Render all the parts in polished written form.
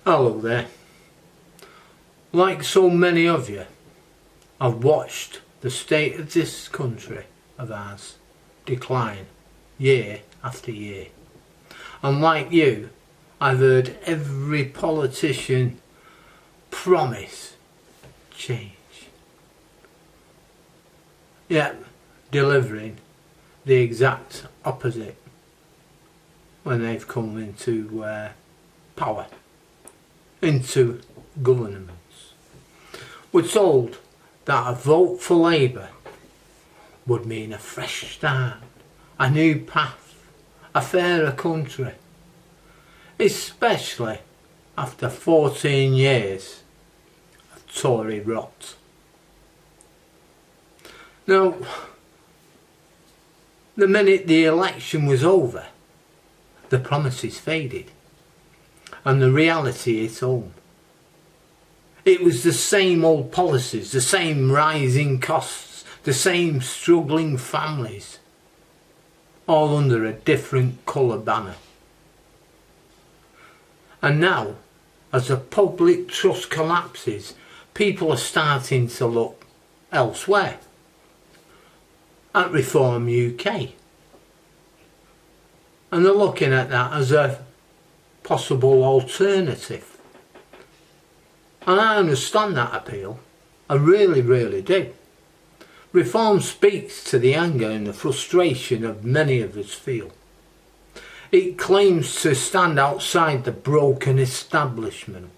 Hello there. Like so many of you, I've watched the state of this country of ours decline year after year. And like you, I've heard every politician promise change, yet delivering the exact opposite when they've come into power, into governments. We're told that a vote for Labour would mean a fresh start, a new path, a fairer country, especially after 14 years of Tory rot. Now, the minute the election was over, the promises faded and the reality hit home. It was the same old policies, the same rising costs, the same struggling families, all under a different colour banner. And now, as the public trust collapses, people are starting to look elsewhere, at Reform UK. And they're looking at that as a possible alternative. And I understand that appeal. I really, really do. Reform speaks to the anger and the frustration of many of us feel. It claims to stand outside the broken establishment.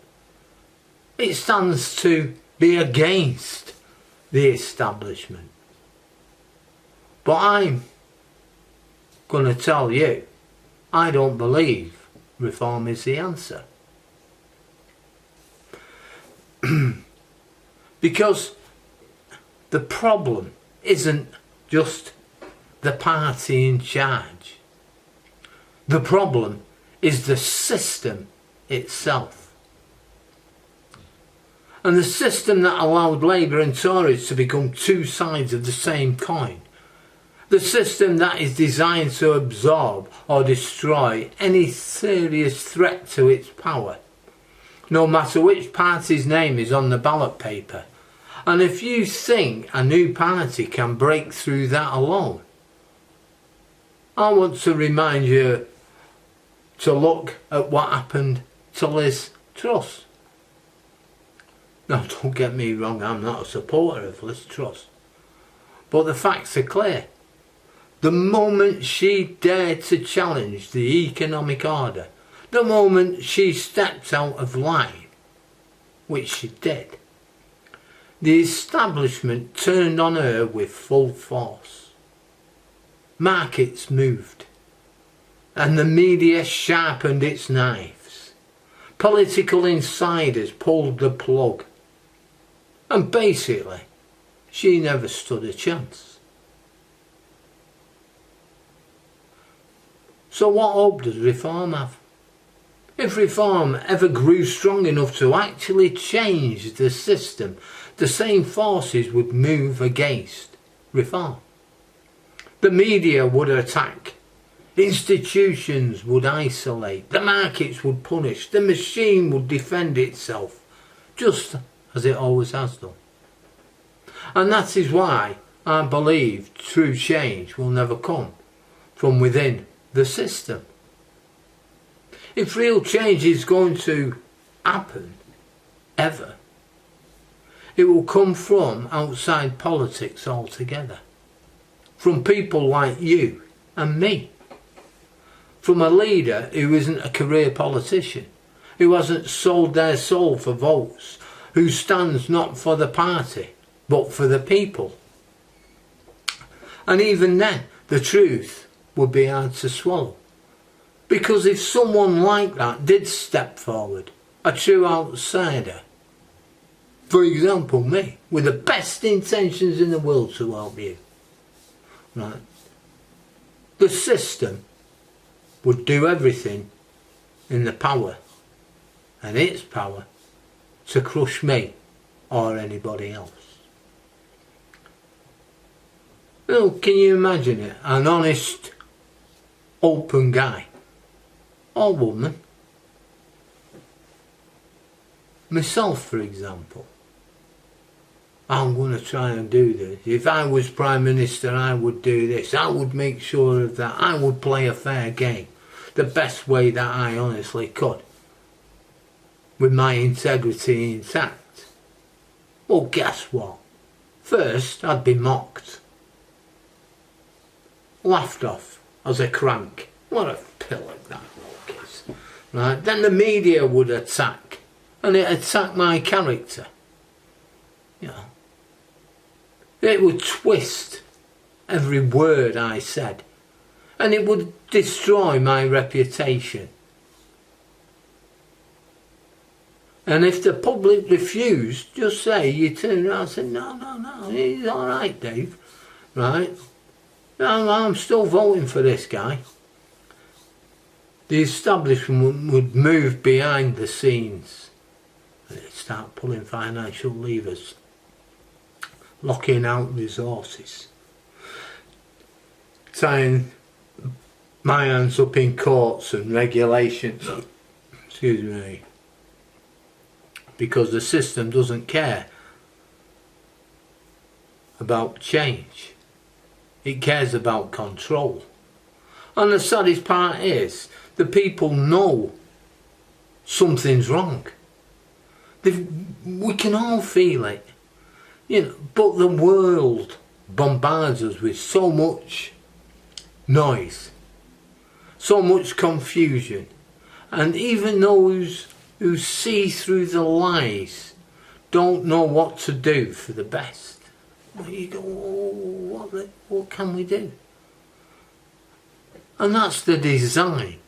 It stands to be against the establishment. But I'm going to tell you, I don't believe reform is the answer. Because the problem isn't just the party in charge. The problem is the system itself. And the system that allowed Labour and Tories to become two sides of the same coin. The system that is designed to absorb or destroy any serious threat to its power, no matter which party's name is on the ballot paper. And if you think a new party can break through that alone, I want to remind you to look at what happened to Liz Truss. Now, don't get me wrong, I'm not a supporter of Liz Truss, but the facts are clear. The moment she dared to challenge the economic order, the moment she stepped out of line, which she did, the establishment turned on her with full force. Markets moved, and the media sharpened its knives. Political insiders pulled the plug, and basically, she never stood a chance. So what hope does reform have? If reform ever grew strong enough to actually change the system, the same forces would move against reform. The media would attack, institutions would isolate, the markets would punish, the machine would defend itself, just as it always has done. And that is why I believe true change will never come from within the system. If real change is going to happen, ever, it will come from outside politics altogether. From people like you and me. From a leader who isn't a career politician, who hasn't sold their soul for votes, who stands not for the party, but for the people. And even then, the truth would be hard to swallow. Because if someone like that did step forward, a true outsider, for example me, with the best intentions in the world to help you, right, the system would do everything in the power and its power to crush me or anybody else. Well, can you imagine it? An honest, open guy or woman Myself, for example. I'm going to try and do this. If I was Prime Minister, I would do this. I would make sure of that. I would play a fair game. The best way that I honestly could. With my integrity intact. Well, guess what? First, I'd be mocked. Laughed off as a crank. What a pillock that bloke is. Right? Then the media would attack. And it attacked my character. You know. It would twist every word I said. And it would destroy my reputation. And if the public refused, just say, you turn around and say, no, he's alright, Dave. Right? I'm still voting for this guy. The establishment would move behind the scenes. And they'd start pulling financial levers. Locking out resources. Tying my hands up in courts and regulations. Excuse me. Because the system doesn't care about change. It cares about control. And the saddest part is, the people know something's wrong. We can all feel it. You know, but the world bombards us with so much noise, so much confusion, and even those who see through the lies don't know what to do for the best. Well, you go, oh, what can we do? And that's the design.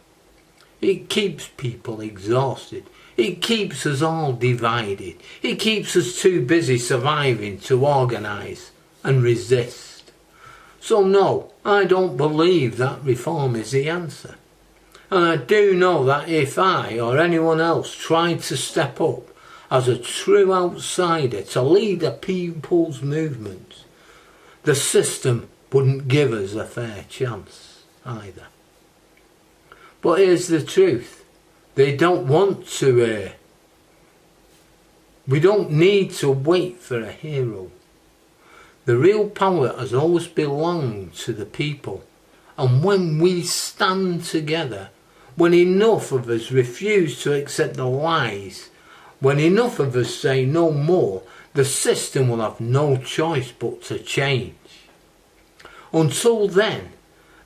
It keeps people exhausted. It keeps us all divided. It keeps us too busy surviving to organise and resist. So no, I don't believe that reform is the answer. And I do know that if I or anyone else tried to step up as a true outsider to lead a people's movement, the system wouldn't give us a fair chance either. But here's the truth. They don't want to we don't need to wait for a hero. The real power has always belonged to the people. And when we stand together, when enough of us refuse to accept the lies, when enough of us say no more, the system will have no choice but to change. Until then,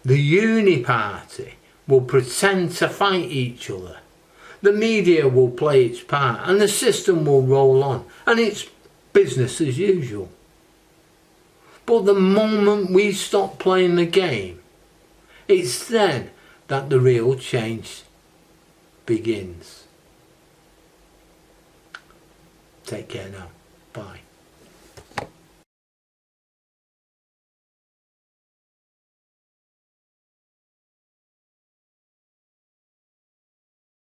the Uni-Party will pretend to fight each other. The media will play its part and the system will roll on, and it's business as usual. But the moment we stop playing the game, it's then that the real change begins. Take care now. Bye.